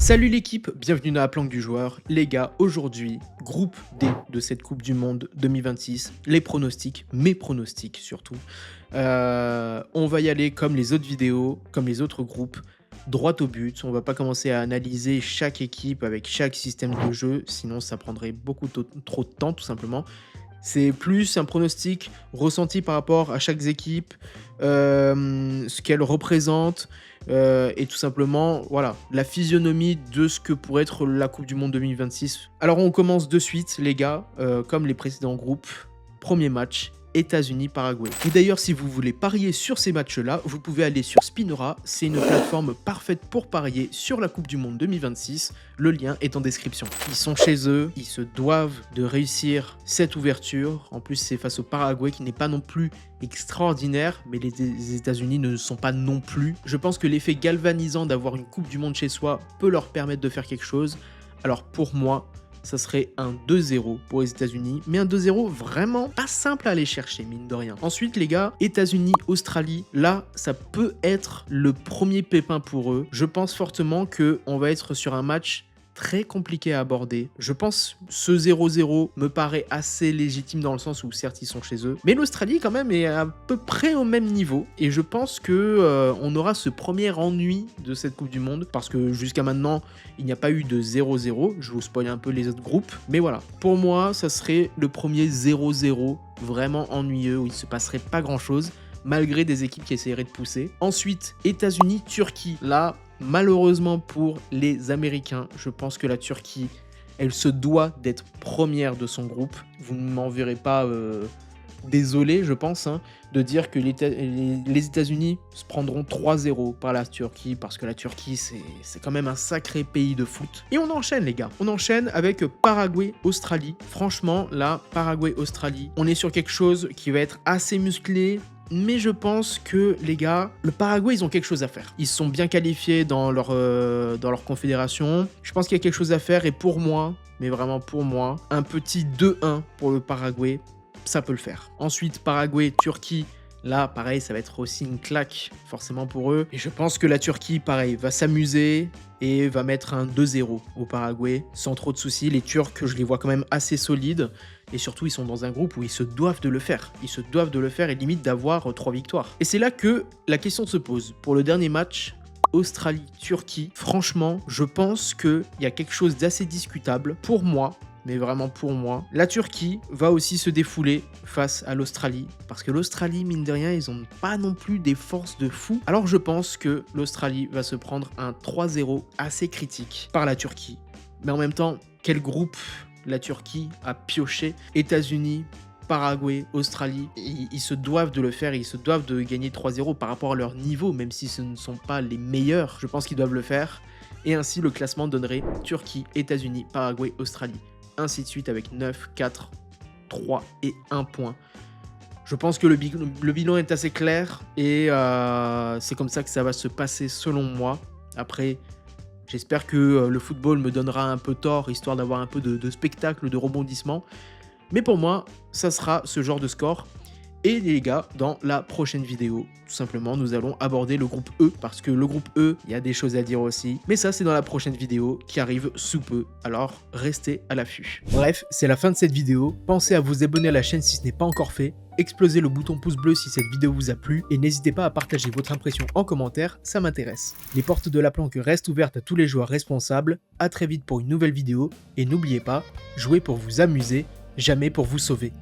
Salut l'équipe, bienvenue dans la planque du joueur. Les gars, aujourd'hui, groupe D de cette Coupe du Monde 2026, les pronostics, mes pronostics surtout. On va y aller comme les autres vidéos, comme les autres groupes, droit au but. On va pas commencer à analyser chaque équipe avec chaque système de jeu, sinon ça prendrait beaucoup trop de temps tout simplement. C'est plus un pronostic ressenti par rapport à chaque équipe, ce qu'elle représente, et tout simplement, voilà, la physionomie de ce que pourrait être la Coupe du Monde 2026. Alors on commence de suite, les gars, comme les précédents groupes. Premier match, États-Unis-Paraguay. Et d'ailleurs, si vous voulez parier sur ces matchs-là, vous pouvez aller sur Spinora. C'est une plateforme parfaite pour parier sur la Coupe du Monde 2026. Le lien est en description. Ils sont chez eux, ils se doivent de réussir cette ouverture. En plus, c'est face au Paraguay qui n'est pas non plus extraordinaire, mais les États-Unis ne le sont pas non plus. Je pense que l'effet galvanisant d'avoir une Coupe du Monde chez soi peut leur permettre de faire quelque chose. Alors pour moi, ça serait un 2-0 pour les États-Unis, mais un 2-0 vraiment pas simple à aller chercher, mine de rien. Ensuite, les gars, États-Unis-Australie, là, ça peut être le premier pépin pour eux. Je pense fortement qu'on va être sur un match très compliqué à aborder. Je pense ce 0-0 me paraît assez légitime dans le sens où certes ils sont chez eux, mais l'Australie quand même est à peu près au même niveau et je pense que on aura ce premier ennui de cette Coupe du Monde parce que jusqu'à maintenant il n'y a pas eu de 0-0. Je vous spoil un peu les autres groupes, mais voilà, pour moi ça serait le premier 0-0 vraiment ennuyeux où il se passerait pas grand chose malgré des équipes qui essaieraient de pousser. Ensuite, États-Unis-Turquie. Là, malheureusement pour les Américains, je pense que la Turquie, elle se doit d'être première de son groupe. Vous ne m'en verrez pas désolé, je pense, de dire que les États-Unis se prendront 3-0 par la Turquie, parce que la Turquie, c'est quand même un sacré pays de foot. Et on enchaîne, les gars. On enchaîne avec Paraguay-Australie. Franchement, là, Paraguay-Australie, on est sur quelque chose qui va être assez musclé. Mais je pense que, les gars, le Paraguay, ils ont quelque chose à faire. Ils se sont bien qualifiés dans leur confédération. Je pense qu'il y a quelque chose à faire. Et pour moi, mais vraiment pour moi, un petit 2-1 pour le Paraguay, ça peut le faire. Ensuite, Paraguay-Turquie. Là, pareil, ça va être aussi une claque, forcément pour eux. Et je pense que la Turquie, pareil, va s'amuser et va mettre un 2-0 au Paraguay, sans trop de soucis. Les Turcs, je les vois quand même assez solides. Et surtout, ils sont dans un groupe où ils se doivent de le faire. Ils se doivent de le faire et limite d'avoir 3 victoires. Et c'est là que la question se pose. Pour le dernier match, Australie-Turquie, franchement, je pense qu'il y a quelque chose d'assez discutable pour moi. Mais vraiment pour moi, la Turquie va aussi se défouler face à l'Australie. Parce que l'Australie, mine de rien, ils n'ont pas non plus des forces de fou. Alors je pense que l'Australie va se prendre un 3-0 assez critique par la Turquie. Mais en même temps, quel groupe la Turquie a pioché? États-Unis, Paraguay, Australie, ils se doivent de le faire, ils se doivent de gagner 3-0 par rapport à leur niveau, même si ce ne sont pas les meilleurs. Je pense qu'ils doivent le faire. Et ainsi, le classement donnerait Turquie, États-Unis, Paraguay, Australie. Ainsi de suite avec 9, 4, 3 et 1 point. Je pense que le bilan est assez clair et c'est comme ça que ça va se passer selon moi. Après, j'espère que le football me donnera un peu tort, histoire d'avoir un peu de spectacle, de rebondissement. Mais pour moi, ça sera ce genre de score. Et les gars, dans la prochaine vidéo, tout simplement, nous allons aborder le groupe E, parce que le groupe E, il y a des choses à dire aussi. Mais ça, c'est dans la prochaine vidéo qui arrive sous peu, alors restez à l'affût. Bref, c'est la fin de cette vidéo. Pensez à vous abonner à la chaîne si ce n'est pas encore fait. Explosez le bouton pouce bleu si cette vidéo vous a plu et n'hésitez pas à partager votre impression en commentaire, ça m'intéresse. Les portes de la planque restent ouvertes à tous les joueurs responsables. À très vite pour une nouvelle vidéo et n'oubliez pas, jouez pour vous amuser, jamais pour vous sauver.